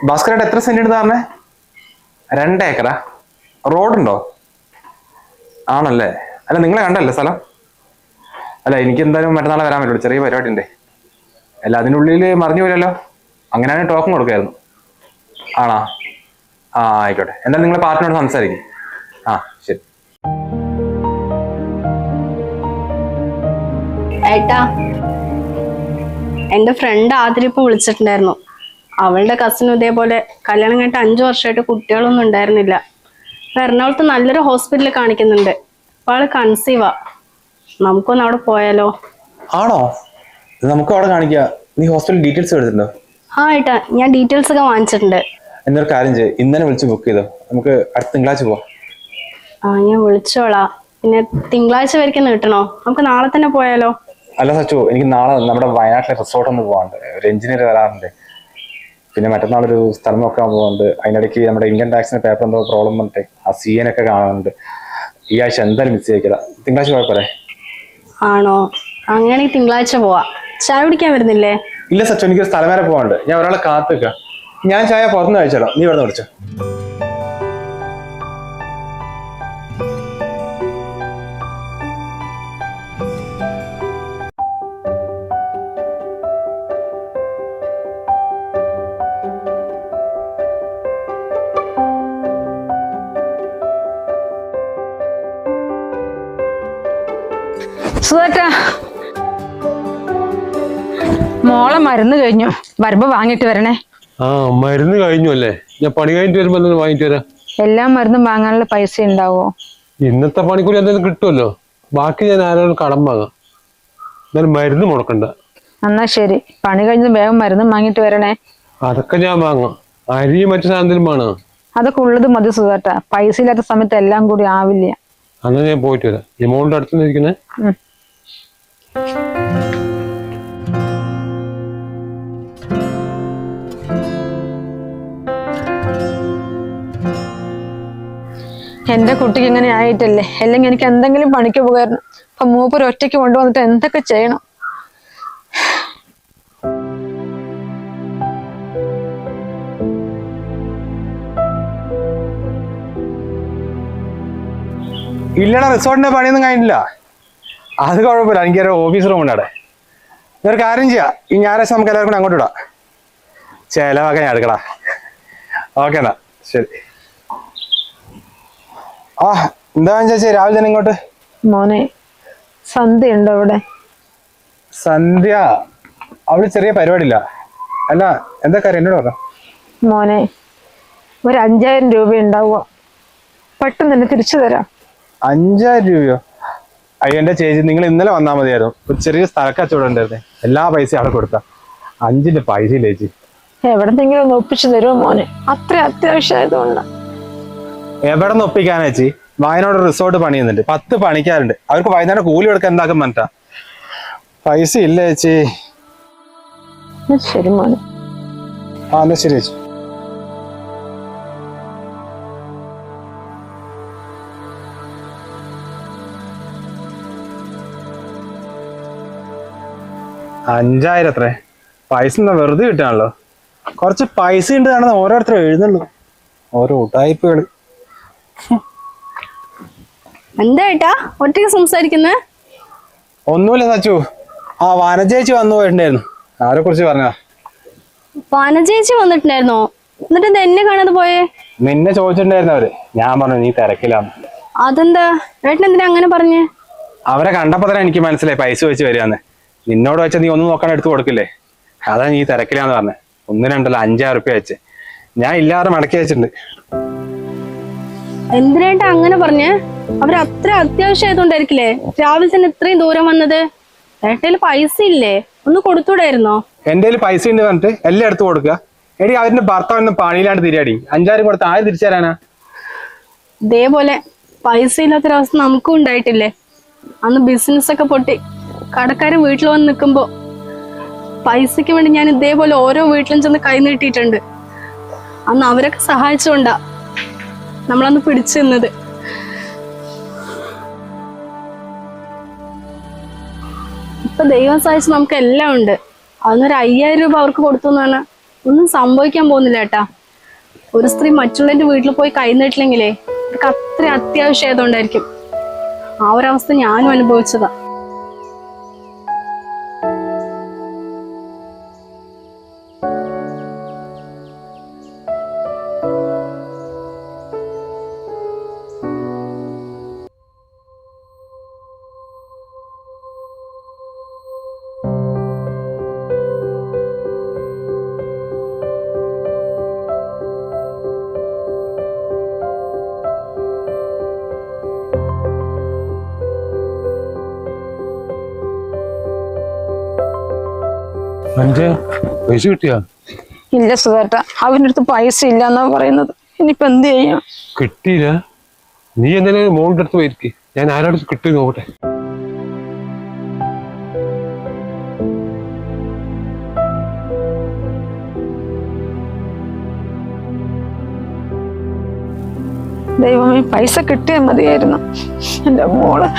ഭാസ്കരേട്ട എത്ര സെന്റ് ഉണ്ട് പറഞ്ഞേ? 2 ഏക്കറാ? റോഡുണ്ടോ? ആണല്ലേ. അല്ല നിങ്ങളെ കണ്ടല്ലേ സ്ഥലം? അല്ല എനിക്ക് എന്തായാലും മറ്റന്നാളെ വരാൻ പറ്റുള്ളൂ, ചെറിയ പരിപാടി ഉണ്ട്. അല്ല അതിനുള്ളിൽ മറിഞ്ഞു പോരല്ലോ, അങ്ങനെയാണെങ്കിൽ ടോക്കൺ കൊടുക്കായിരുന്നു. ആണോ? ആ ആയിക്കോട്ടെ, എന്തായാലും നിങ്ങളെ പാർട്ടിനോട് സംസാരിക്കും. ആ ശരി. ഏട്ടാ, എന്റെ ഫ്രണ്ട് ആതിരിപ്പ് വിളിച്ചിട്ടുണ്ടായിരുന്നു. അവളുടെ കസിനും ഇതേപോലെ കല്യാണം കഴിഞ്ഞിട്ട് 5 വർഷമായിട്ട് കുട്ടികളൊന്നും ഉണ്ടായിരുന്നില്ല. എറണാകുളത്ത് നല്ലൊരു ഹോസ്പിറ്റലിൽ കാണിക്കുന്നുണ്ട്. അപ്പൊ അവള് കൺസീവാ. നമുക്കൊന്ന് അവിടെ പോയാലോ? ആണോ? നമുക്ക് അവിടെ കാണിക്കാം. നീ ഹോസ്പിറ്റൽ ഡീറ്റെയിൽസ് എടുത്തിട്ടുണ്ടോ? ആ ഏട്ടാ, ഞാൻ ഡീറ്റെയിൽസ് ഒക്കെ വാങ്ങിച്ചിട്ടുണ്ട്. എന്നൊരു കാര്യം ചെയ്യ്, ഇന്നലെ വിളിച്ച് ബുക്ക് ചെയ്തോ, നമുക്ക് അടുത്ത തിങ്കളാഴ്ച പോവാം. ആ ഞാൻ വിളിച്ചോളാം. പിന്നെ തിങ്കളാഴ്ച വരയ്ക്കും കിട്ടണോ? നമുക്ക് നാളെ തന്നെ പോയാലോ? അല്ല സച്ചു, എനിക്ക് നാളെ നമ്മുടെ വയനാട്ടിലെ റിസോർട്ട് ഒന്ന് പോകാണ്ട്, ഒരു എഞ്ചിനീയർ വരാറുണ്ട്. പിന്നെ മറ്റന്നാളൊരു സ്ഥലം നോക്കാൻ പോകുന്നുണ്ട്. അതിനിടയ്ക്ക് നമ്മുടെ ഇൻകം ടാക്സിന്റെ പേപ്പർ എന്തോ പ്രോബ്ലം വന്നിട്ട് ആ CN ഒക്കെ കാണാനുണ്ട്. ഈ ആഴ്ച എന്തായാലും മിസ് ചെയ്യിക്കില്ല. തിങ്കളാഴ്ച കുഴപ്പമില്ലേ? ആണോ? അങ്ങനെയാണെങ്കിൽ തിങ്കളാഴ്ച പോവാ. ചായ കുടിക്കാൻ വരുന്നില്ലേ? ഇല്ല സച്ചു, എനിക്കൊരു സ്ഥലം വരെ പോകാനുണ്ട്. ഞാൻ ഒരാളെ കാത്തു നിൽക്കാം. ഞാൻ ചായ പുറത്തുനിന്ന് കഴിച്ചാലോ, നീ ഇവിടെ വിളിച്ചോ. സുധേട്ടാ, മോളെ മരുന്ന് കഴിഞ്ഞു, വരുമ്പോ വാങ്ങിട്ട് വരണേ. ആ മരുന്ന് കഴിഞ്ഞു അല്ലേ? ഞാൻ പണി കഴിഞ്ഞിട്ട് വരുമ്പോ എന്തെങ്കിലും വാങ്ങിട്ട് വരാം. എല്ലാ മരുന്നും വാങ്ങാനുള്ള പൈസ ഉണ്ടാവോ? ഇന്നത്തെ പണിക്കൂലി എന്തെങ്കിലും കിട്ടുമല്ലോ, ബാക്കി ഞാൻ ആരോടും കടം വാങ്ങാം. എന്നാലും മരുന്ന് മുടക്കണ്ട. എന്നാ ശരി, പണി കഴിഞ്ഞ് വേഗം മരുന്നും വാങ്ങിട്ട് വരണേ. അതൊക്കെ ഞാൻ വാങ്ങാം. അരിയും മറ്റു സാധനത്തിലും വേണോ? അതൊക്കെ ഉള്ളത് മതി സുധേട്ടാ, പൈസ ഇല്ലാത്ത സമയത്ത് എല്ലാം കൂടി ആവില്ല. അന്ന് ഞാൻ പോയിട്ട് വരാം. എമൗണ്ട് അടുത്ത് ഇരിക്കണേ. എന്റെ കുട്ടിക്ക് ഇങ്ങനെ ആയിട്ടല്ലേ, അല്ലെങ്കിൽ എനിക്ക് എന്തെങ്കിലും പണിക്ക് പോകായിരുന്നു. അപ്പൊ മൂപ്പര് ഒറ്റയ്ക്ക് കൊണ്ടുവന്നിട്ട് എന്തൊക്കെ ചെയ്യണം? ഇല്ലടാ, റിസോർട്ടിന്റെ പണിയൊന്നും കഴിഞ്ഞില്ല. അത് കുഴപ്പമില്ല, എനിക്കൊരു ഓഫീസ് റൂം ഉണ്ട് അവിടെ. ഇതൊരു കാര്യം ചെയ്യാം, ഈ ഞായറാഴ്ച നമുക്ക് എല്ലാവർക്കും കൂടെ അങ്ങോട്ട് വിടാം. ചിലവൊക്കെ ഞാൻ എടുക്കടാ. ഓക്കെ എന്നാ ശരി. ആ എന്താ ചേച്ചി രാവിലെ തന്നെ ഇങ്ങോട്ട്? മോനെ, സന്ധ്യ ഉണ്ടോ അവിടെ? സന്ധ്യ അവിടെ ചെറിയ പരിപാടിയില്ല. അല്ല എന്താ കാര്യം, എന്നോട് പറഞ്ഞോ. മോനെ, ഒരു 5000 രൂപ ഉണ്ടാവുക, പെട്ടെന്ന് തന്നെ തിരിച്ചു തരാം. 5000 രൂപയോ? അയ്യോ എന്റെ ചേച്ചി, നിങ്ങൾ ഇന്നലെ വന്നാൽ മതിയായിരുന്നു. ഒരു ചെറിയ സ്ഥലക്കച്ചവടം ഉണ്ടായിരുന്നേ, എല്ലാ പൈസയും അവിടെ കൊടുത്താ. 5ന്റെ പൈസ ചേച്ചി. എവിടെന്നെങ്കിലും ഒന്ന് ഒപ്പിച്ചു തരുമോ മോനെ? അത്ര അത്യാവശ്യമായതുകൊണ്ട്. എവിടെ നിന്ന് ഒപ്പിക്കാനാ ചേച്ചി? വയനാട് റിസോർട്ട് പണിയുന്നുണ്ട്, 10 പണിക്കാരുണ്ട്. അവർക്ക് വൈകുന്നേരം കൂലി കൊടുക്കാൻ എന്താക്കും പറഞ്ഞാ. പൈസ ഇല്ല ചേച്ചി. ശരി മോനെ. ആ എന്നാ ശരി ചേച്ചി. അഞ്ചായിരം എത്രേ? പൈസ എന്താ വെറുതെ കിട്ടാണല്ലോ. കുറച്ച് പൈസ ഉണ്ട് കാണുന്ന ഓരോരുത്തരും എഴുതുള്ളൂ, ഓരോ ഉടായിപ്പുകള്. എന്താ ഏട്ടാ ഒറ്റയ്ക്ക് സംസാരിക്കുന്നേ? ഒന്നുമില്ല സച്ചു, ആ വനജേച്ചി വന്നു പോയിട്ടുണ്ടായിരുന്നു, ആരെ കുറിച്ച് പറഞ്ഞാ. വനജേച്ചി വന്നിട്ടുണ്ടായിരുന്നോ? എന്നിട്ട് എന്താ എന്നെ കാണാതെ പോയേ? നിന്നെ ചോദിച്ചിട്ടുണ്ടായിരുന്നു അവര്. ഞാൻ പറഞ്ഞു നീ തിരക്കിലാന്ന്. അതെന്താ ഏട്ടൻ എന്തിനാ അങ്ങനെ പറഞ്ഞേ? അവരെ കണ്ടപ്പോ തന്നെ എനിക്ക് മനസ്സിലായി പൈസ വെച്ച് വരികയെന്ന്. നിന്നോട് വെച്ചാൽ നീ ഒന്നും നോക്കാൻ എടുത്ത് കൊടുക്കില്ലേ, അതാ നീ തിരക്കിലാന്ന് പറഞ്ഞേ. 1 2 5,000 റുപ്യ വെച്ച് ഞാൻ ഇല്ലാതെ മടക്കി വെച്ചിട്ടുണ്ട്. എന്തിനായിട്ടാ അങ്ങനെ പറഞ്ഞേ? അവര് അത്ര അത്യാവശ്യമായതുകൊണ്ടായിരിക്കില്ലേ രാവിലെ തന്നെ ഇത്രയും ദൂരം വന്നത്? ഏട്ടയില് പൈസ ഇല്ലേ? ഒന്ന് കൊടുത്തൂടായിരുന്നോ? എന്റെ കയ്യിൽ പൈസ ഉണ്ട് പറഞ്ഞിട്ട് എല്ലാം എടുത്ത് കൊടുക്കുക. എടി അവരുടെ ഭർത്താവിന് പണിയിലാണ്ട് തിരിയാടി. 5,000 കൊടുത്ത് ആര് തിരിച്ചു തരാനാ? ഇതേപോലെ പൈസ ഇല്ലാത്തൊരവസ്ഥ നമുക്കും ഉണ്ടായിട്ടില്ലേ? അന്ന് ബിസിനസ് ഒക്കെ പൊട്ടി കടക്കാരൻ വീട്ടിൽ വന്ന് നിൽക്കുമ്പോ പൈസക്ക് വേണ്ടി ഞാൻ ഇതേപോലെ ഓരോ വീട്ടിലും ചെന്ന് കൈ നീട്ടിയിട്ടുണ്ട്. അന്ന് അവരൊക്കെ സഹായിച്ചുകൊണ്ടാ നമ്മളന്ന് പിടിച്ചു നിന്നത്. ഇപ്പൊ ദൈവം സഹായിച്ച് നമുക്ക് എല്ലാം ഉണ്ട്. അതൊന്നൊരു 5,000 രൂപ അവർക്ക് കൊടുത്തു എന്ന് പറഞ്ഞാൽ ഒന്നും സംഭവിക്കാൻ പോകുന്നില്ല ഏട്ടാ. ഒരു സ്ത്രീ മറ്റുള്ളവന്റെ വീട്ടിൽ പോയി കൈ നീട്ടില്ലെങ്കിലേ അവർക്ക് അത്ര അത്യാവശ്യമായതുകൊണ്ടായിരിക്കും. ആ ഒരവസ്ഥ ഞാനും അനുഭവിച്ചതാ. മഞ്ചേ പൈസ കിട്ടിയാ? ഇല്ല സുധേട്ട, അവൻ്റെ അടുത്ത് പൈസ ഇല്ല എന്നാ പറയുന്നത്. ഇനിയിപ്പോ എന്ത് ചെയ്യാം? കിട്ടിയില്ല? നീ എന്തായാലും മോളുടെ അടുത്ത് പോയിരിക്കും, ഞാൻ ആരോട് കിട്ടി നോക്കട്ടെ. ദൈവമേ, പൈസ കിട്ടിയാൽ മതിയായിരുന്നു. എന്റെ മോള്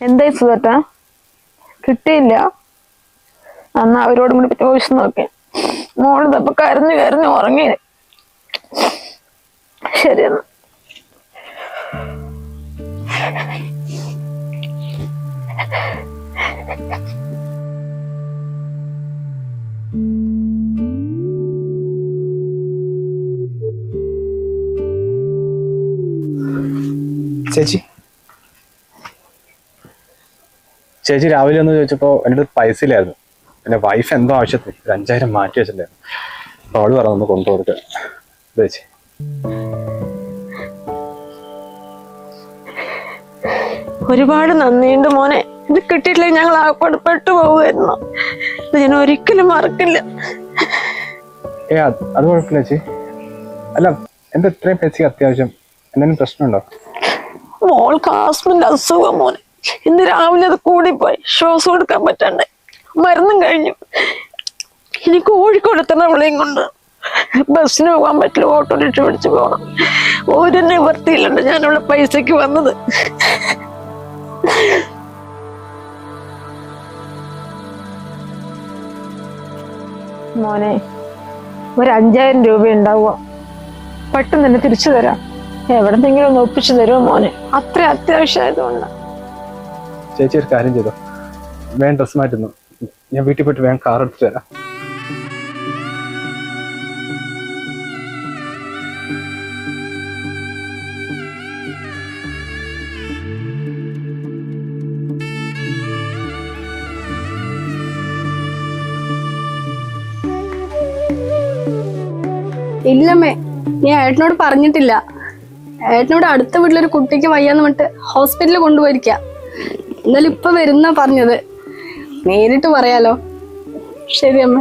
എന്തായി സുധേട്ടാ? കിട്ടിയില്ല? അന്ന് അവരോടും കൂടി ചോദിച്ചു നോക്കേ. മോള് ഇതപ്പൊ കരഞ്ഞു കരഞ്ഞു ഉറങ്ങി. ശരിയെന്നാ. ചേച്ചി രാവിലെ ഒന്ന് ചോദിച്ചപ്പോൾ എൻ്റെ അടുത്ത് പൈസ ഇല്ലായിരുന്നു. എൻ്റെ വൈഫ് എന്തോ ആവശ്യത്തിന് ഒരു 5000 മാറ്റി വെച്ചിട്ടുണ്ടായിരുന്നു. അപ്പോൾ അവള് പറഞ്ഞു ഒന്ന് കൊണ്ടുപോർക്ക്. ചേച്ചി ഒരുപാട് നന്ദിയുണ്ട് മോനെ. ഇത് കിട്ടിയിട്ടില്ലെങ്കിൽ ഞങ്ങൾ ആപ്പാട് പെട്ടുപോകുമായിരുന്നു. ഇത് ഞാൻ ഒരിക്കലും മറക്കില്ല. അത് കുഴപ്പമില്ല ചേച്ചി. അല്ല, എന്താ ഇത്രയും പൈസക്ക് അത്യാവശ്യം? എന്തെങ്കിലും പ്രശ്നമുണ്ടോ? മോൾക്ക് ആസ്മിന്റെ അസുഖം മോനെ. ഇന്ന് രാവിലെ അത് കൂടിപ്പോയി. ശ്വാസം എടുക്കാൻ പറ്റണ്ടേ. മരുന്നും കഴിഞ്ഞു. ഇനി കോഴിക്കോട് എത്തണ വിളയും കൊണ്ട് ബസ്സിന് പോകാൻ പറ്റില്ല. ഓട്ടോറിക്ഷ പിടിച്ച് പോകണം. ഒരു നിവർത്തിയില്ലുണ്ട് ഞാനിവിടെ പൈസക്ക് വന്നത്. മോനെ, ഒരു 5000 രൂപ ഉണ്ടാവുക. പെട്ടെന്ന് തന്നെ തിരിച്ചു തരാം. എവിടെന്നെങ്കിലും ഒന്ന് ഒപ്പിച്ചു തരുമോ മോനെ? അത്ര അത്യാവശ്യമായതുകൊണ്ട്. ചേച്ചി ഒരു കാര്യം ചെയ്തോ, വേഗം ഡ്രസ് മാറ്റുന്നു. ഞാൻ വീട്ടിൽ പോയിട്ട് വേഗം കാർ എടുത്തിട്ട് തരാം. ഇല്ലമ്മേ, ഞാൻ ഏട്ടനോട് പറഞ്ഞിട്ടില്ല. ഏട്ടനോട് അടുത്ത വീട്ടിലൊരു കുട്ടിക്ക് വയ്യാന്ന് പറഞ്ഞിട്ട് ഹോസ്പിറ്റലിൽ കൊണ്ടുപോയിരിക്ക. എന്നാലും ഇപ്പൊ വരുന്ന പറഞ്ഞത്. നേരിട്ട് പറയാലോ. ശരി അമ്മ.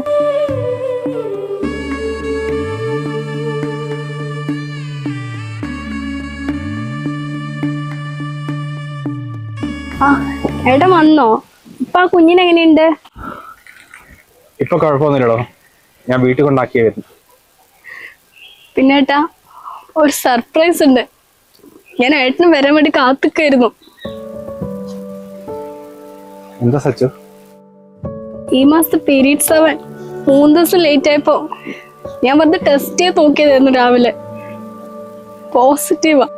ആ, ഏട്ടൻ വന്നോ? ഇപ്പൊ ആ കുഞ്ഞിനെങ്ങനെയുണ്ട്? ഇപ്പൊ കുഴപ്പമൊന്നുമില്ലടോ, ഞാൻ വീട്ടിൽ കൊണ്ടാക്കിയേ വരുന്നു. പിന്നെ ഏട്ടാ, ഒരു സർപ്രൈസ് ഉണ്ട്. ഞാൻ ഏട്ടന് വരാൻ വേണ്ടി കാത്തിക്കായിരുന്നു. എന്താ സച്ചു? ഈ മാസത്തെ പീരീഡ്സ് ആവാൻ 3 ദിവസം ലേറ്റ് ആയപ്പോ ഞാൻ വെറുതെ ടെസ്റ്റ് ചെയ്ത് നോക്കിയതായിരുന്നു. രാവിലെ പോസിറ്റീവാ.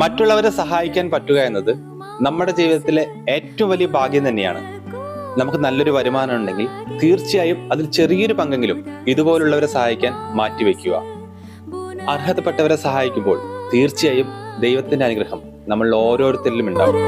മറ്റുള്ളവരെ സഹായിക്കാൻ പറ്റുക എന്നത് നമ്മുടെ ജീവിതത്തിലെ ഏറ്റവും വലിയ ഭാഗ്യം തന്നെയാണ്. നമുക്ക് നല്ലൊരു വരുമാനം ഉണ്ടെങ്കിൽ തീർച്ചയായും അതിൽ ചെറിയൊരു പങ്കെങ്കിലും ഇതുപോലുള്ളവരെ സഹായിക്കാൻ മാറ്റിവെക്കുക. അർഹതപ്പെട്ടവരെ സഹായിക്കുമ്പോൾ തീർച്ചയായും ദൈവത്തിന്റെ അനുഗ്രഹം നമ്മൾ ഓരോരുത്തരിലും ഉണ്ടാവും.